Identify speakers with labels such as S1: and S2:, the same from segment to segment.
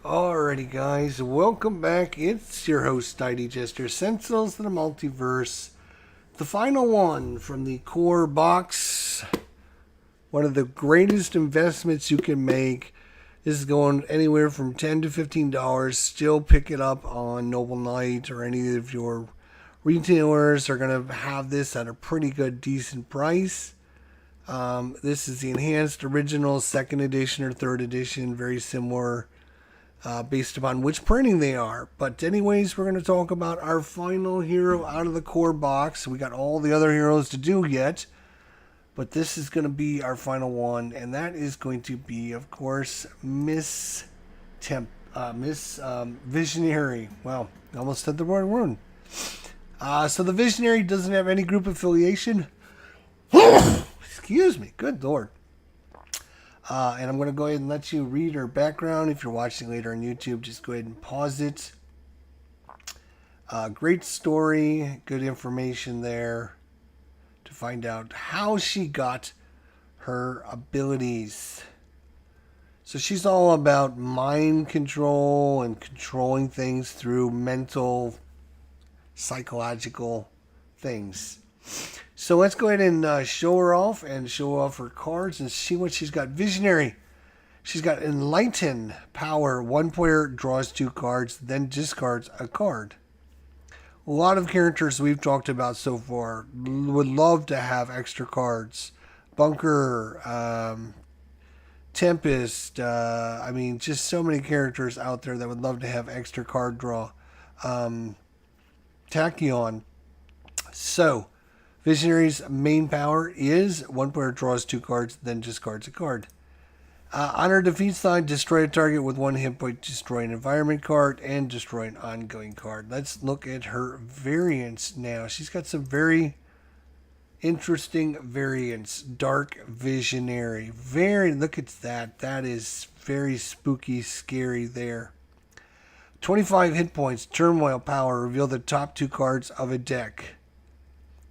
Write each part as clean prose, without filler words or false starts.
S1: Alrighty, guys, welcome back. It's your host, ID Jester, Sentinels of the Multiverse. The final one from the core box. One of the greatest investments you can make. This is going anywhere from $10 to $15. Still pick it up on Noble Knight or any of your retailers are going to have this at a pretty good, decent price. This is the enhanced original second edition or third edition, very similar. Based upon which printing they are. But anyways, we're going to talk about our final hero out of the core box. We got all the other heroes to do yet. But this is going to be our final one. And that is going to be, of course, Miss Visionary. Wow, I almost said the wrong word. So the Visionary doesn't have any group affiliation. Excuse me. Good Lord. And I'm going to go ahead and let you read her background. If you're watching later on YouTube, just go ahead and pause it. Great story, good information there to find out how she got her abilities. So she's all about mind control and controlling things through mental, psychological things. So let's go ahead and show her off and show off her cards and see what she's got. Visionary. She's got Enlighten Power. One player draws 2 cards, then discards a card. A lot of characters we've talked about so far would love to have extra cards. Bunker, Tempest, just so many characters out there that would love to have extra card draw. Tachyon. So, Visionary's main power is one player draws 2 cards, then discards a card. On her defeat side, destroy a target with 1 hit point, destroy an environment card, and destroy an ongoing card. Let's look at her variants now. She's got some very interesting variants. Dark Visionary. Look at that. That is very spooky, scary there. 25 hit points, Turmoil Power. Reveal the top 2 cards of a deck.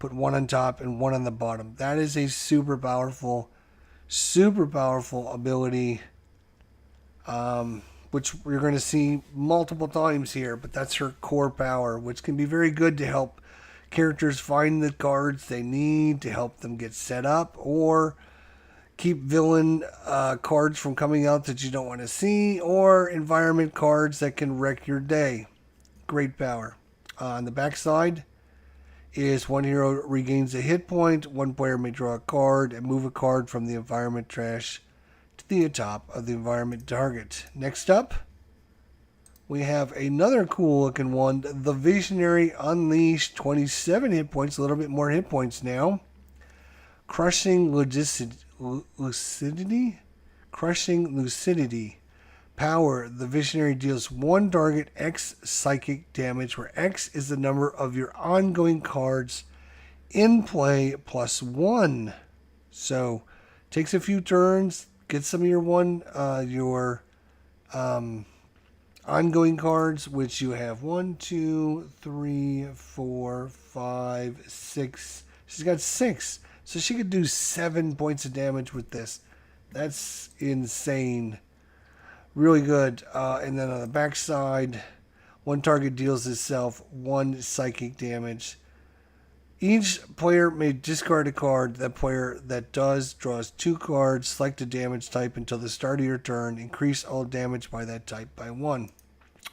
S1: Put 1 on top and 1 on the bottom. That is a super powerful ability, which we're going to see multiple times here, but that's her core power, which can be very good to help characters find the cards they need to help them get set up, or keep villain cards from coming out that you don't want to see, or environment cards that can wreck your day. Great power. On the backside is 1 hero regains a hit point, 1 player may draw a card and move a card from the environment trash to the top of the environment target. Next up, we have another cool looking one, the Visionary Unleashed. 27 hit points, a little bit more hit points now. Crushing Lucidity? Crushing Lucidity. Power, the Visionary deals 1 target X psychic damage, where X is the number of your ongoing cards in play plus 1. So, takes a few turns, get some of your ongoing cards, which you have 1, 2, 3, 4, 5, 6. She's got 6. So she could do 7 points of damage with this. That's insane. Really good. And then on the back side, 1 target deals itself 1 psychic damage. Each player may discard a card. That player that does draws 2 cards. Select a damage type until the start of your turn. Increase all damage by that type by 1.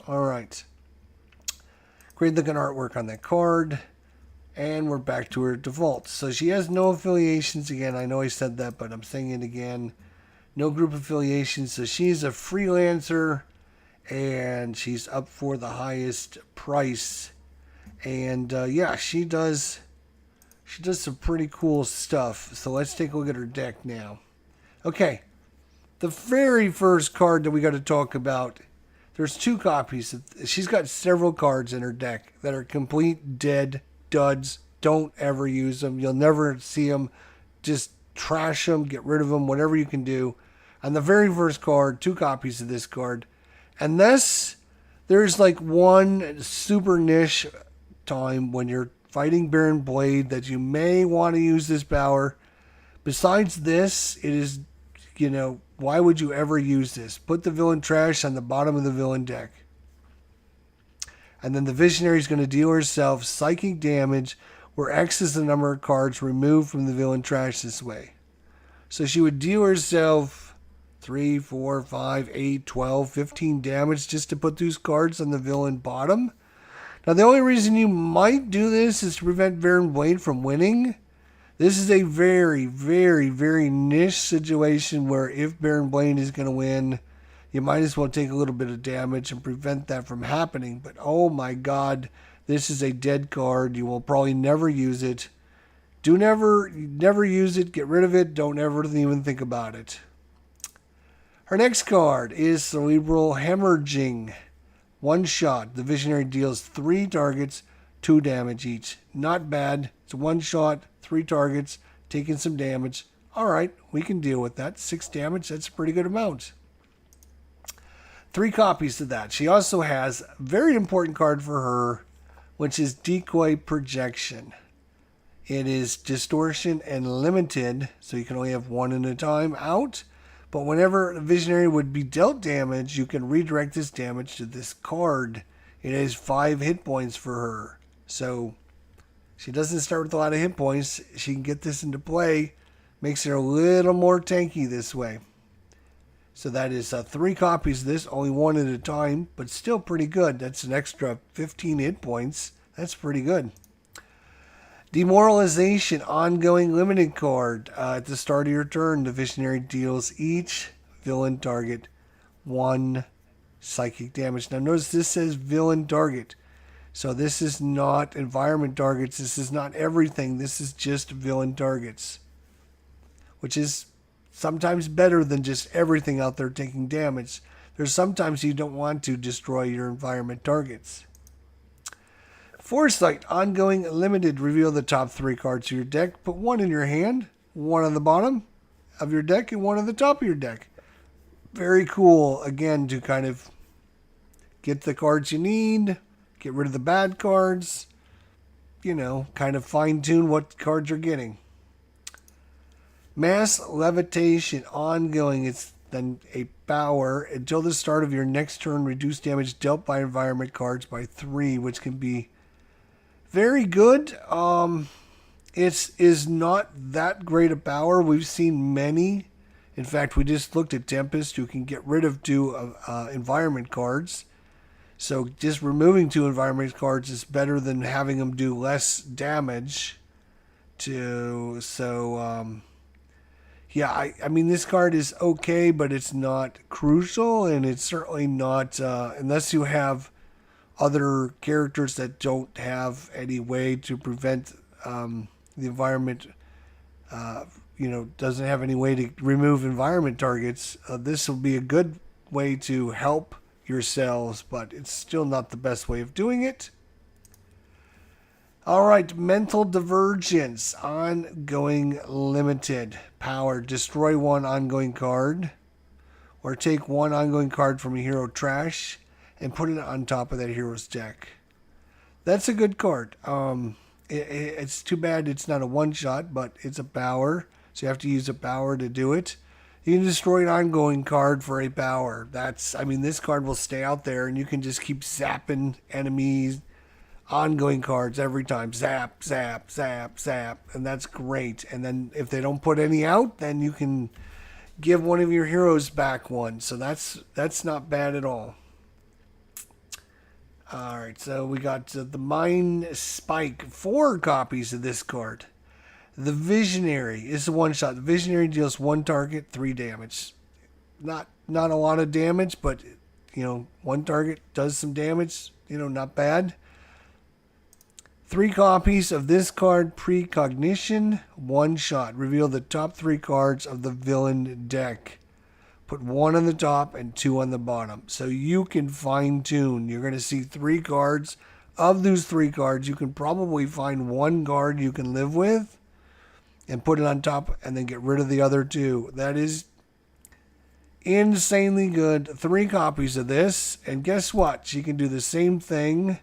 S1: Alright. Great looking artwork on that card. And we're back to her default. So she has no affiliations. Again, I know I said that, but I'm saying it again. No group affiliations, so she's a freelancer, and she's up for the highest price. And she does some pretty cool stuff. So let's take a look at her deck now. Okay, the very first card that we got to talk about. There's 2 copies. She's got several cards in her deck that are complete dead duds. Don't ever use them. You'll never see them. Just trash them, get rid of them, whatever you can do. On the very first card, 2 copies of this card. Unless there's like one super niche time when you're fighting Baron Blade that you may want to use this power. Besides this, it is, Why would you ever use this? Put the villain trash on the bottom of the villain deck. And then the Visionary is going to deal herself psychic damage where X is the number of cards removed from the villain trash this way. So she would deal herself 3, 4, 5, 8, 12, 15 damage just to put those cards on the villain bottom. Now, the only reason you might do this is to prevent Baron Blade from winning. This is a very, very, very niche situation where if Baron Blade is going to win, you might as well take a little bit of damage and prevent that from happening. But oh my God, this is a dead card. You will probably never use it. Never use it. Get rid of it. Don't ever even think about it. Her next card is Cerebral Hemorrhaging. One shot. The Visionary deals 3 targets, 2 damage each. Not bad. It's one shot, 3 targets, taking some damage. All right, we can deal with that. 6 damage, that's a pretty good amount. 3 copies of that. She also has a very important card for her, which is Decoy Projection. It is distortion and limited, so you can only have 1 at a time out. But whenever a Visionary would be dealt damage, you can redirect this damage to this card. It has 5 hit points for her. So she doesn't start with a lot of hit points. She can get this into play. Makes her a little more tanky this way. So that is 3 copies of this, only 1 at a time, but still pretty good. That's an extra 15 hit points. That's pretty good. Demoralization, ongoing limited card. At the start of your turn, the Visionary deals each villain target 1 psychic damage. Now notice this says villain target. So this is not environment targets. This is not everything. This is just villain targets. Which is sometimes better than just everything out there taking damage. There's sometimes you don't want to destroy your environment targets. Foresight, ongoing limited. Reveal the top 3 cards of your deck. Put 1 in your hand, 1 on the bottom of your deck, and 1 on the top of your deck. Very cool, again, to kind of get the cards you need, get rid of the bad cards, you know, kind of fine-tune what cards you're getting. Mass Levitation, ongoing. It's then a power. Until the start of your next turn, reduce damage dealt by environment cards by 3, which can be very good. It is not that great a power. We've seen many. In fact, we just looked at Tempest, who can get rid of 2 environment cards. So just removing 2 environment cards is better than having them do less damage. Yeah, I mean, this card is okay, but it's not crucial, and it's certainly not, unless you have other characters that don't have any way to prevent the environment, doesn't have any way to remove environment targets. This will be a good way to help yourselves, but it's still not the best way of doing it. All right, Mental Divergence, ongoing limited. Power, destroy 1 ongoing card, or take 1 ongoing card from a hero trash and put it on top of that hero's deck. That's a good card. It's too bad it's not a one-shot, but it's a power, so you have to use a power to do it. You can destroy an ongoing card for a power. This card will stay out there, and you can just keep zapping enemies, ongoing cards every time. Zap, zap, zap, zap, and that's great. And then if they don't put any out, then you can give one of your heroes back 1. So that's not bad at all. All right, so we got the Mind Spike, 4 copies of this card. The Visionary is a one-shot. The Visionary deals 1 target, 3 damage. Not a lot of damage, but 1 target does some damage. Not bad. 3 copies of this card, Precognition, 1 shot. Reveal the top 3 cards of the villain deck. Put 1 on the top and 2 on the bottom. So you can fine tune. You're going to see 3 cards. Of those 3 cards, you can probably find 1 card you can live with and put it on top and then get rid of the other 2. That is insanely good. 3 copies of this. And guess what? She can do the same thing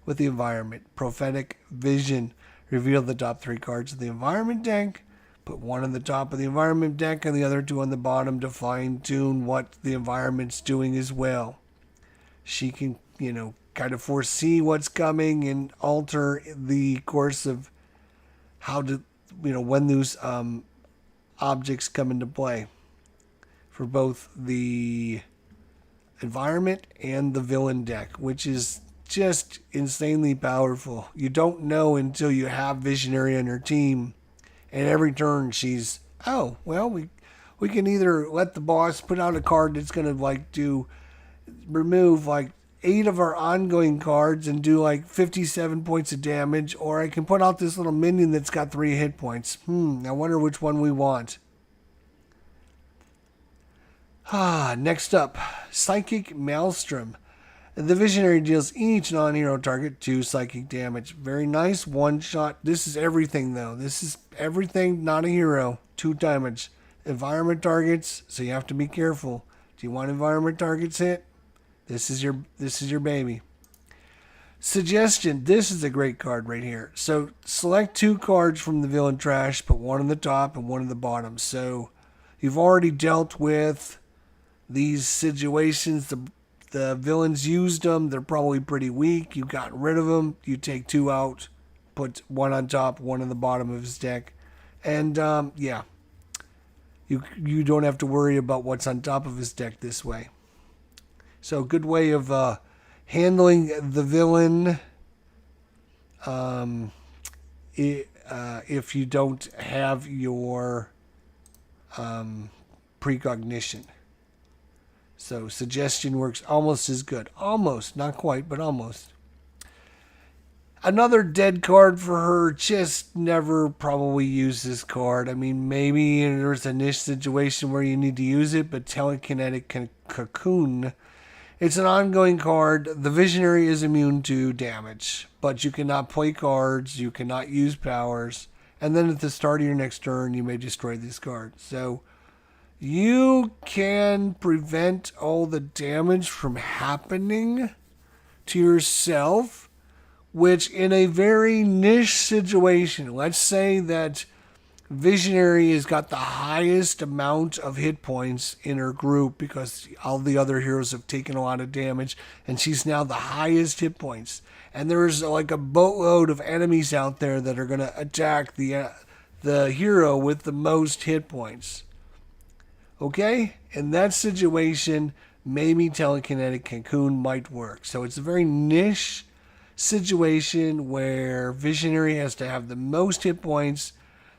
S1: with the environment. Prophetic Vision. Reveal the top 3 cards of the environment deck. Put one on the top of the environment deck and the other two on the bottom to fine tune what the environment's doing as well. She can, kind of foresee what's coming and alter the course of how to, when those objects come into play for both the environment and the villain deck, which is just insanely powerful. You don't know until you have Visionary on your team, and every turn she's, oh, well, we can either let the boss put out a card that's going to remove 8 of our ongoing cards and do 57 points of damage, or I can put out this little minion that's got 3 hit points. I wonder which one we want. Next up, Psychic Maelstrom. The Visionary deals each non-hero target 2 psychic damage. Very nice, one shot. This is everything though. This is everything, not a hero. 2 damage. Environment targets, so you have to be careful. Do you want environment targets hit? This is your baby. Suggestion, this is a great card right here. So select 2 cards from the villain trash, put one on the top and one on the bottom. So you've already dealt with these situations. The villains used them. They're probably pretty weak. You got rid of them. You take 2 out, put one on top, one on the bottom of his deck. And yeah, you don't have to worry about what's on top of his deck this way. So good way of handling the villain if you don't have your precognition. So suggestion works almost as good. Almost, not quite, but almost. Another dead card for her. Just never probably use this card. I mean, maybe there's a niche situation where you need to use it, but Telekinetic Cocoon. It's an ongoing card. The Visionary is immune to damage, but you cannot play cards. You cannot use powers. And then at the start of your next turn, you may destroy this card. So you can prevent all the damage from happening to yourself, which in a very niche situation, let's say that Visionary has got the highest amount of hit points in her group because all the other heroes have taken a lot of damage, and she's now the highest hit points. And there's a boatload of enemies out there that are going to attack the hero with the most hit points. Okay? In that situation, maybe Telekinetic Cocoon might work. So it's a very niche situation where Visionary has to have the most hit points.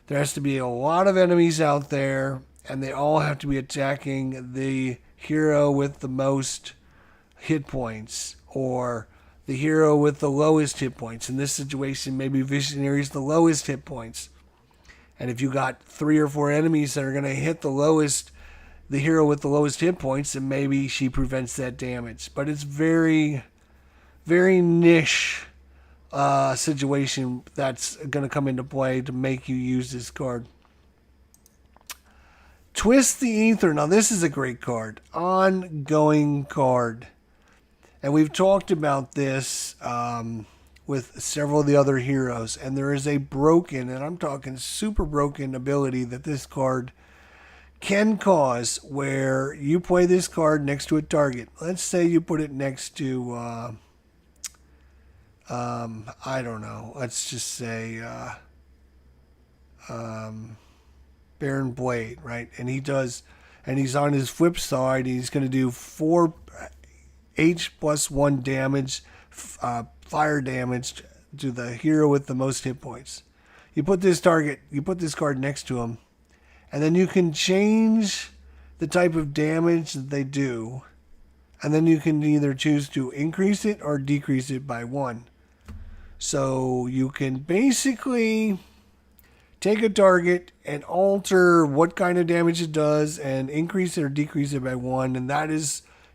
S1: There has to be a lot of enemies out there, and they all have to be attacking the hero with the most hit points, or the hero with the lowest hit points. In this situation, maybe Visionary is the lowest hit points. And if you got 3 or 4 enemies that are going to hit the hero with the lowest hit points, then maybe she prevents that damage. But it's very, very niche situation that's going to come into play to make you use this card. Twist the Ether. Now this is a great card. Ongoing card. And we've talked about this with several of the other heroes. And there is a broken, and I'm talking super broken ability that this card can cause, where you play this card next to a target. Let's say you put it next to I don't know. Let's just say Baron Blade, right? And he's on his flip side. He's going to do 4 H plus 1 damage, fire damage to the hero with the most hit points. You put this card next to him, and then you can change the type of damage that they do, and then you can either choose to increase it or decrease it by 1. So you can basically take a target and alter what kind of damage it does and increase it or decrease it by 1. And that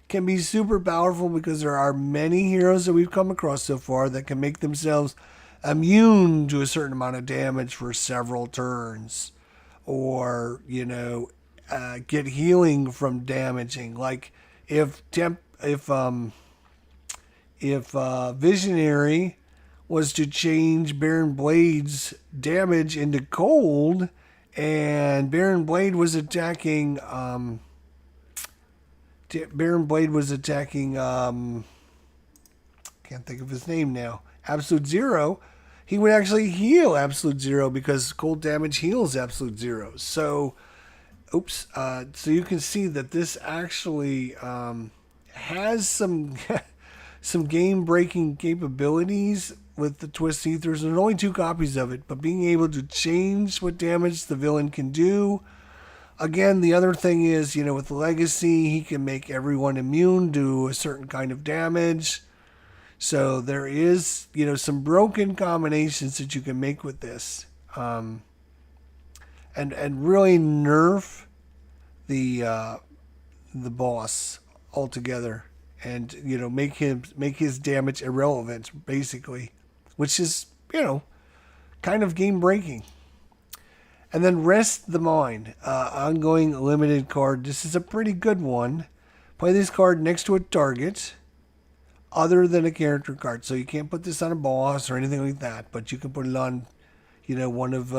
S1: can be super powerful because there are many heroes that we've come across so far that can make themselves immune to a certain amount of damage for several turns. Or, get healing from damaging. Like if Visionary was to change Baron Blade's damage into cold, And Baron Blade was attacking. Baron Blade was attacking. Can't think of his name now. Absolute Zero. He would actually heal Absolute Zero because cold damage heals Absolute Zero. So, oops. So you can see that this actually has some some game breaking capabilities with the Twist Ethers. There's only 2 copies of it, but being able to change what damage the villain can do. Again, the other thing is, with Legacy, he can make everyone immune to a certain kind of damage. So there is, some broken combinations that you can make with this, and really nerf the boss altogether, and make his damage irrelevant basically, which is kind of game breaking. And then Rest the Mind, ongoing limited card. This is a pretty good one. Play this card next to a target other than a character card. So you can't put this on a boss or anything like that, but you can put it on, one of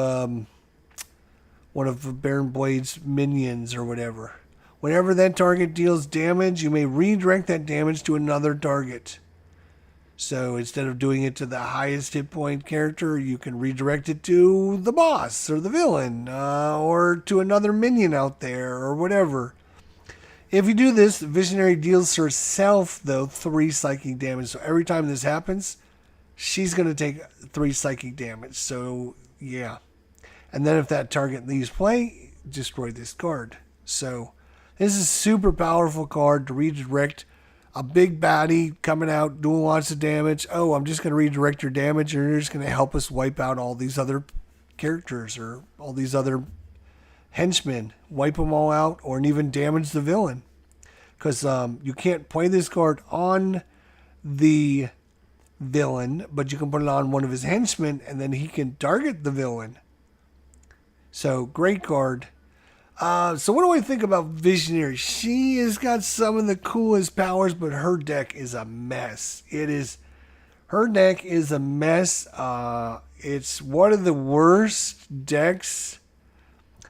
S1: Baron Blade's minions or whatever. Whenever that target deals damage, you may redirect that damage to another target. So instead of doing it to the highest hit point character, you can redirect it to the boss or the villain, or to another minion out there or whatever. If you do this, Visionary deals herself, though, 3 psychic damage. So every time this happens, she's going to take 3 psychic damage. So, yeah. And then if that target leaves play, destroy this card. So this is a super powerful card to redirect a big baddie coming out, doing lots of damage. Oh, I'm just going to redirect your damage, and you're just going to help us wipe out all these other characters or all these other henchmen. Wipe them all out, or even damage the villain. Because you can't play this card on the villain, but you can put it on one of his henchmen, and then he can target the villain. So, great card. So what do I think about Visionary? She has got some of the coolest powers, but her deck is a mess. Her deck is a mess. It's one of the worst decks.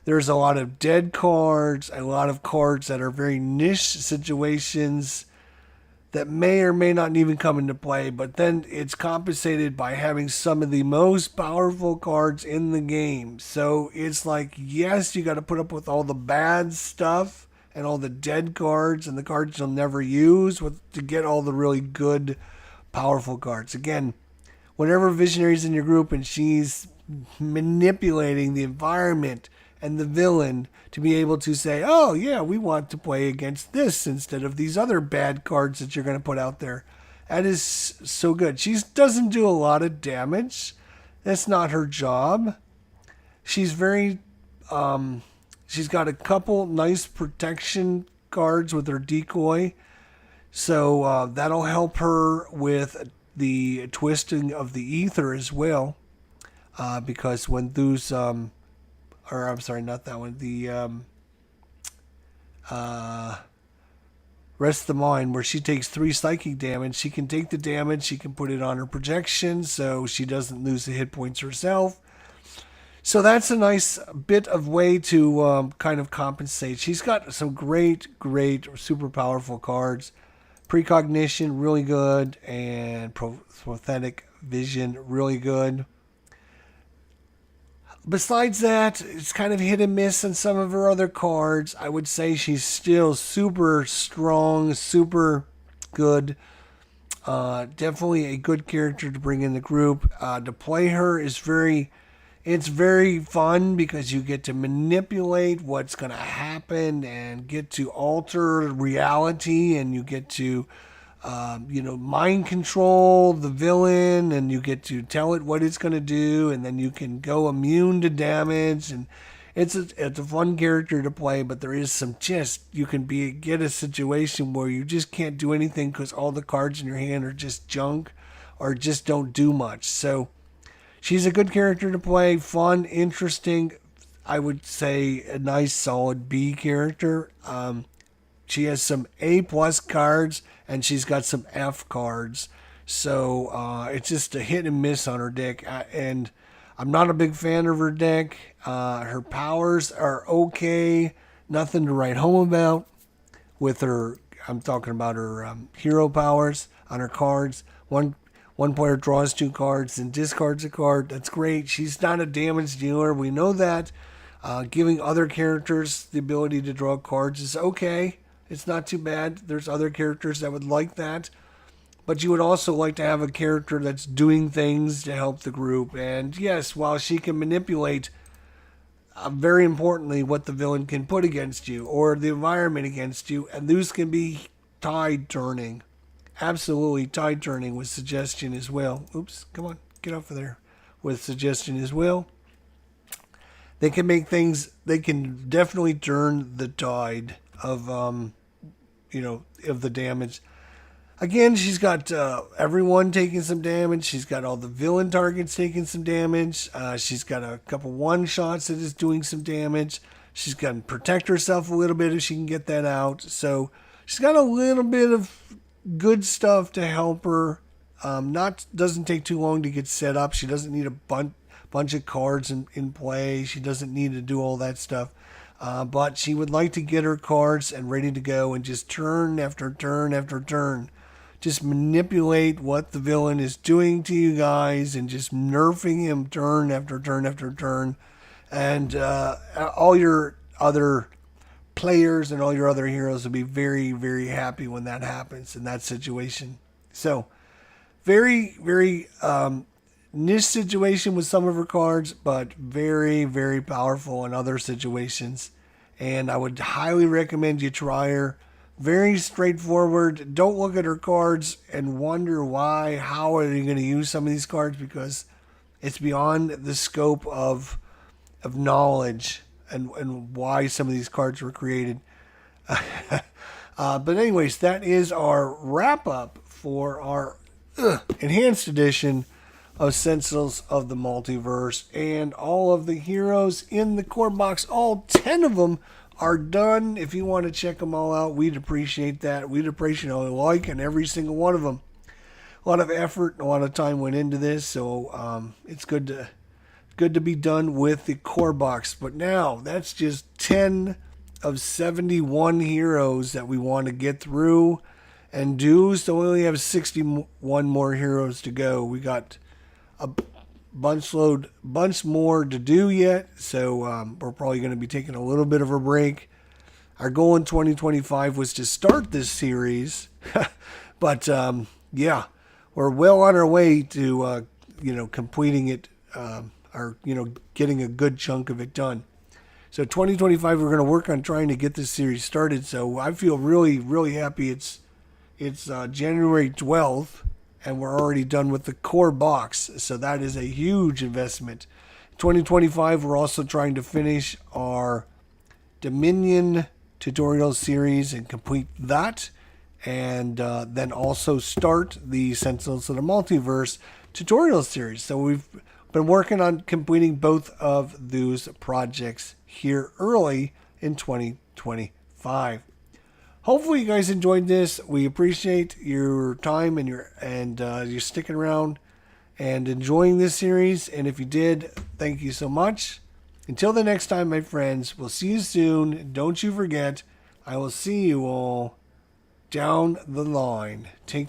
S1: There's a lot of dead cards, a lot of cards that are very niche situations that may or may not even come into play, but then it's compensated by having some of the most powerful cards in the game. So it's like, yes, you got to put up with all the bad stuff and all the dead cards and the cards you'll never use to get all the really good, powerful cards. Again, whenever Visionary's in your group and she's manipulating the environment and the villain to be able to say, oh, yeah, we want to play against this instead of these other bad cards that you're going to put out there. That is so good. She doesn't do a lot of damage. That's not her job. She's very, she's got a couple nice protection cards with her decoy. So that'll help her with the twisting of the ether as well. Because when those, or I'm sorry, not that one. The Rest the Mind, where she takes 3 psychic damage. She can take the damage. She can put it on her projection, so she doesn't lose the hit points herself. So that's a nice bit of way to kind of compensate. She's got some great, super powerful cards. Precognition, really good, and Prophetic Vision, really good. Besides that, it's kind of hit and miss on some of her other cards. I would say she's still super strong, super good. Definitely a good character to bring in the group. To play her is it's very fun because you get to manipulate what's going to happen and get to alter reality, and you get to mind control the villain, and you get to tell it what it's going to do, and then you can go immune to damage, and it's a fun character to play. But there is you can get a situation where you just can't do anything because all the cards in your hand are just junk or just don't do much. So she's a good character to play, fun, interesting. I would say a nice solid B character. She has some A+ cards, and she's got some F cards. So it's just a hit and miss on her deck. And I'm not a big fan of her deck. Her powers are okay, nothing to write home about. With her, I'm talking about her hero powers on her cards. One player draws 2 cards and discards a card. That's great. She's not a damage dealer. We know that. Giving other characters the ability to draw cards is okay. It's not too bad. There's other characters that would like that. But you would also like to have a character that's doing things to help the group. And yes, while she can manipulate, very importantly, what the villain can put against you or the environment against you, and those can be tide turning. Absolutely tide turning with suggestion as well. Oops, come on, get off of there. With suggestion as well. They can make things, they can definitely turn the tide of, of the damage. Again, she's got everyone taking some damage. She's got all the villain targets taking some damage. She's got a couple one-shots that is doing some damage. She's got to protect herself a little bit if she can get that out. So she's got a little bit of good stuff to help her. Doesn't take too long to get set up. She doesn't need a bunch of cards in play. She doesn't need to do all that stuff. But she would like to get her cards and ready to go and just turn after turn after turn. Just manipulate what the villain is doing to you guys and just nerfing him turn after turn after turn. And all your other players and all your other heroes will be very, very happy when that happens in that situation. So, very, very niche situation with some of her cards, but very, very powerful in other situations. And I would highly recommend you try her. Very straightforward. Don't look at her cards and wonder how are they going to use some of these cards, because it's beyond the scope of knowledge and why some of these cards were created. But anyways, that is our wrap up for our enhanced edition of Sentinels of the Multiverse, and all of the heroes in the core box, all 10 of them are done. If you want to check them all out, we'd appreciate that. We'd appreciate a like on every single one of them. A lot of effort and a lot of time went into this, so it's good to be done with the core box. But now that's just 10 of 71 heroes that we want to get through and do. So we only have 61 more heroes to go. We got a bunch more to do yet, so we're probably going to be taking a little bit of a break. Our goal in 2025 was to start this series, but yeah, we're well on our way to completing it, or getting a good chunk of it done. So 2025, we're going to work on trying to get this series started. So I feel really, really happy. It's January 12th. And we're already done with the core box. So that is a huge investment. 2025, we're also trying to finish our Dominion tutorial series and complete that. And then also start the Sentinels of the Multiverse tutorial series. So we've been working on completing both of those projects here early in 2025. Hopefully you guys enjoyed this. We appreciate your time and you're sticking around and enjoying this series. And if you did, thank you so much. Until the next time, my friends, we'll see you soon. Don't you forget, I will see you all down the line. Take care.